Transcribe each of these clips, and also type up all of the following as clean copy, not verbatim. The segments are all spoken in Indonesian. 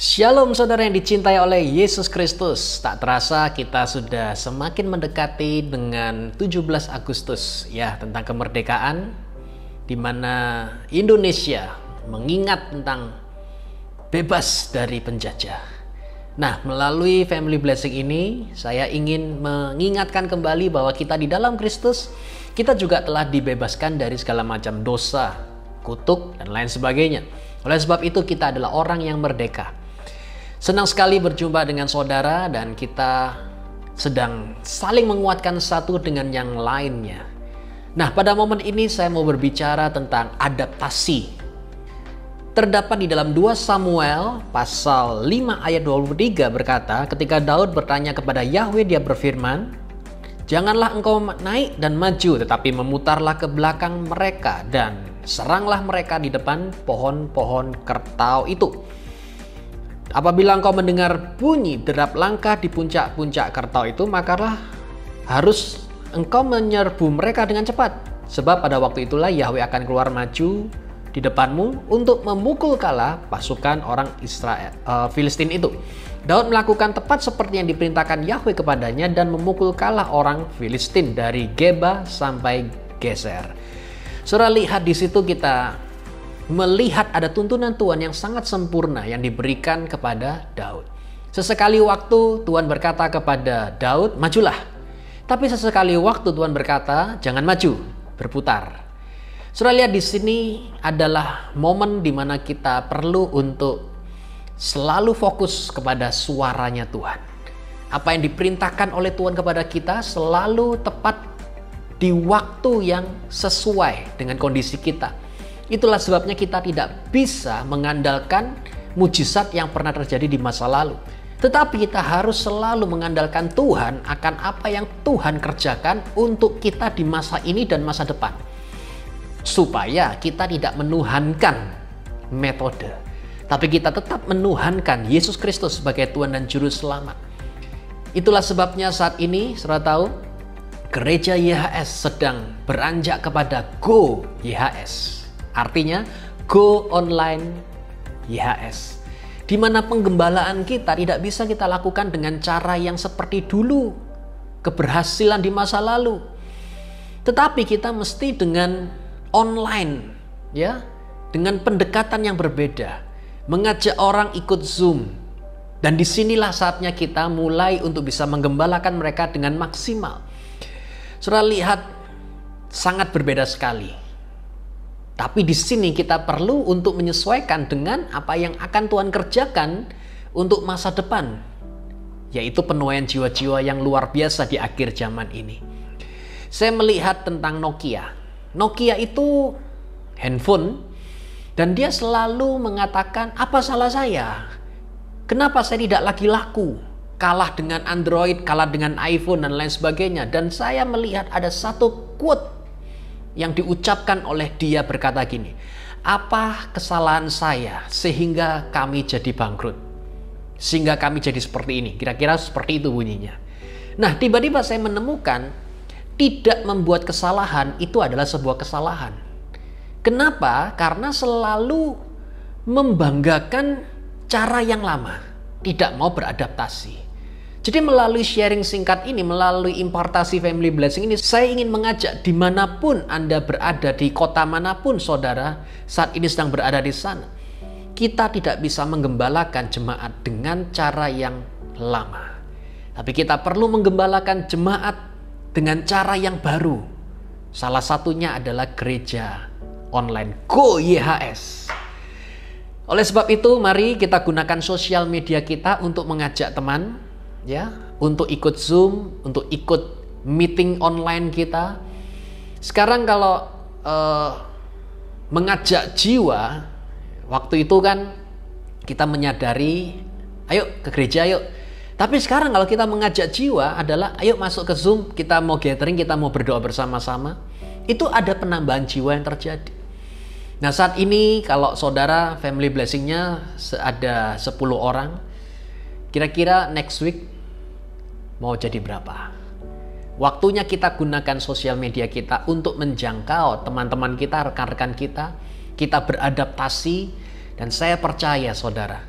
Shalom saudara yang dicintai oleh Yesus Kristus. Tak terasa kita sudah semakin mendekati dengan 17 Agustus ya, tentang kemerdekaan, di mana Indonesia mengingat tentang bebas dari penjajah. Nah, melalui Family Blessing ini saya ingin mengingatkan kembali bahwa kita di dalam Kristus, kita juga telah dibebaskan dari segala macam dosa, kutuk, dan lain sebagainya. Oleh sebab itu kita adalah orang yang merdeka. Senang sekali berjumpa dengan saudara dan kita sedang saling menguatkan satu dengan yang lainnya. Nah, pada momen ini saya mau berbicara tentang adaptasi. Terdapat di dalam 2 Samuel pasal 5 ayat 23 berkata, ketika Daud bertanya kepada Yahweh, dia berfirman, "Janganlah engkau naik dan maju, tetapi memutarlah ke belakang mereka dan seranglah mereka di depan pohon-pohon kertau itu. Apabila engkau mendengar bunyi derap langkah di puncak-puncak kertau itu, makalah harus engkau menyerbu mereka dengan cepat. Sebab pada waktu itulah Yahweh akan keluar maju di depanmu untuk memukul kalah pasukan orang Filistin itu." Daud melakukan tepat seperti yang diperintahkan Yahweh kepadanya dan memukul kalah orang Filistin dari Geba sampai Geser. Saudara, lihat di situ kita melihat ada tuntunan Tuhan yang sangat sempurna yang diberikan kepada Daud. Sesekali waktu Tuhan berkata kepada Daud, "Majulah." Tapi sesekali waktu Tuhan berkata, "Jangan maju, berputar." Saudara, lihat di sini adalah momen di mana kita perlu untuk selalu fokus kepada suaranya Tuhan. Apa yang diperintahkan oleh Tuhan kepada kita selalu tepat di waktu yang sesuai dengan kondisi kita. Itulah sebabnya kita tidak bisa mengandalkan mujizat yang pernah terjadi di masa lalu. Tetapi kita harus selalu mengandalkan Tuhan akan apa yang Tuhan kerjakan untuk kita di masa ini dan masa depan. Supaya kita tidak menuhankan metode, tapi kita tetap menuhankan Yesus Kristus sebagai Tuhan dan Juru Selamat. Itulah sebabnya saat ini, saudara tahu, gereja YHS sedang beranjak kepada Go YHS. Artinya Go Online YHS. Di mana penggembalaan kita tidak bisa kita lakukan dengan cara yang seperti dulu, keberhasilan di masa lalu. Tetapi kita mesti dengan online, ya, dengan pendekatan yang berbeda, mengajak orang ikut Zoom. Dan disinilah saatnya kita mulai untuk bisa menggembalakan mereka dengan maksimal. Saudara, lihat sangat berbeda sekali. Tapi di sini kita perlu untuk menyesuaikan dengan apa yang akan Tuhan kerjakan untuk masa depan, yaitu penuaian jiwa-jiwa yang luar biasa di akhir zaman ini. Saya melihat tentang Nokia. Nokia itu handphone dan dia selalu mengatakan, "Apa salah saya? Kenapa saya tidak lagi laku? Kalah dengan Android, kalah dengan iPhone dan lain sebagainya." Dan saya melihat ada satu quote yang diucapkan oleh dia berkata gini, "Apa kesalahan saya sehingga kami jadi bangkrut? Sehingga kami jadi seperti ini." Kira-kira seperti itu bunyinya. Nah, tiba-tiba saya menemukan tidak membuat kesalahan itu adalah sebuah kesalahan. Kenapa? Karena selalu membanggakan cara yang lama, tidak mau beradaptasi. Jadi melalui sharing singkat ini, melalui impartasi Family Blessing ini, saya ingin mengajak dimanapun Anda berada, di kota manapun saudara saat ini sedang berada di sana. Kita tidak bisa menggembalakan jemaat dengan cara yang lama. Tapi kita perlu menggembalakan jemaat dengan cara yang baru. Salah satunya adalah gereja online Go YHS. Oleh sebab itu, mari kita gunakan sosial media kita untuk mengajak teman, ya, untuk ikut Zoom, untuk ikut meeting online kita. Sekarang kalau mengajak jiwa, waktu itu kan kita menyadari, ayo ke gereja yuk. Tapi sekarang kalau kita mengajak jiwa adalah, ayo masuk ke Zoom, kita mau gathering, kita mau berdoa bersama-sama. Itu ada penambahan jiwa yang terjadi. Nah, saat ini kalau saudara Family Blessing-nya ada 10 orang, kira-kira next week mau jadi berapa? Waktunya kita gunakan sosial media kita untuk menjangkau teman-teman kita, rekan-rekan kita. Kita beradaptasi, dan saya percaya saudara,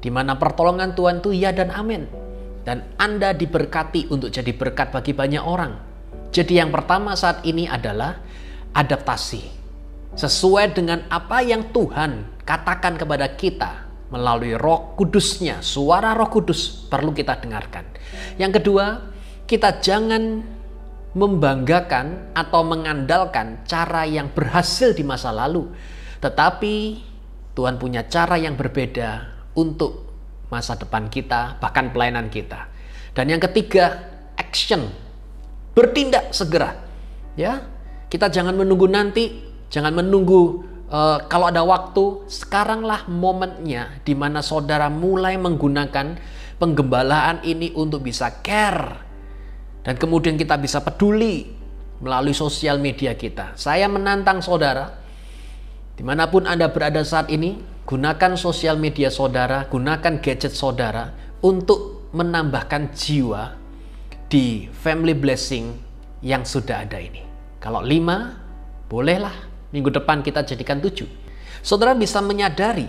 di mana pertolongan Tuhan itu ya dan amin. Dan Anda diberkati untuk jadi berkat bagi banyak orang. Jadi yang pertama saat ini adalah adaptasi. Sesuai dengan apa yang Tuhan katakan kepada kita melalui Roh Kudus-Nya, suara Roh Kudus perlu kita dengarkan. Yang kedua, kita jangan membanggakan atau mengandalkan cara yang berhasil di masa lalu. Tetapi Tuhan punya cara yang berbeda untuk masa depan kita, bahkan pelayanan kita. Dan yang ketiga, action. Bertindak segera. Ya, kita jangan menunggu nanti, jangan menunggu kalau ada waktu. Sekaranglah momennya di mana saudara mulai menggunakan penggembalaan ini untuk bisa care. Dan kemudian kita bisa peduli melalui sosial media kita. Saya menantang saudara, dimanapun Anda berada saat ini, gunakan sosial media saudara, gunakan gadget saudara untuk menambahkan jiwa di family blessing yang sudah ada ini. Kalau 5, bolehlah minggu depan kita jadikan 7. Saudara bisa menyadari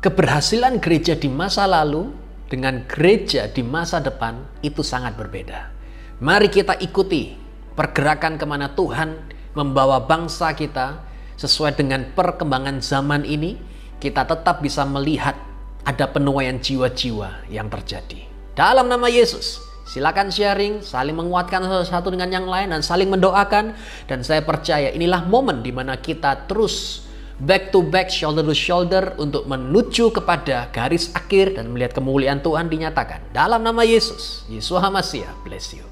keberhasilan gereja di masa lalu dengan gereja di masa depan itu sangat berbeda. Mari kita ikuti pergerakan kemana Tuhan membawa bangsa kita sesuai dengan perkembangan zaman ini. Kita tetap bisa melihat ada penuaian jiwa-jiwa yang terjadi. Dalam nama Yesus, silakan sharing, saling menguatkan satu dengan yang lain dan saling mendoakan. Dan saya percaya inilah momen di mana kita terus back to back, shoulder to shoulder untuk menuju kepada garis akhir dan melihat kemuliaan Tuhan dinyatakan. Dalam nama Yesus, Yeshua HaMashiach, bless you.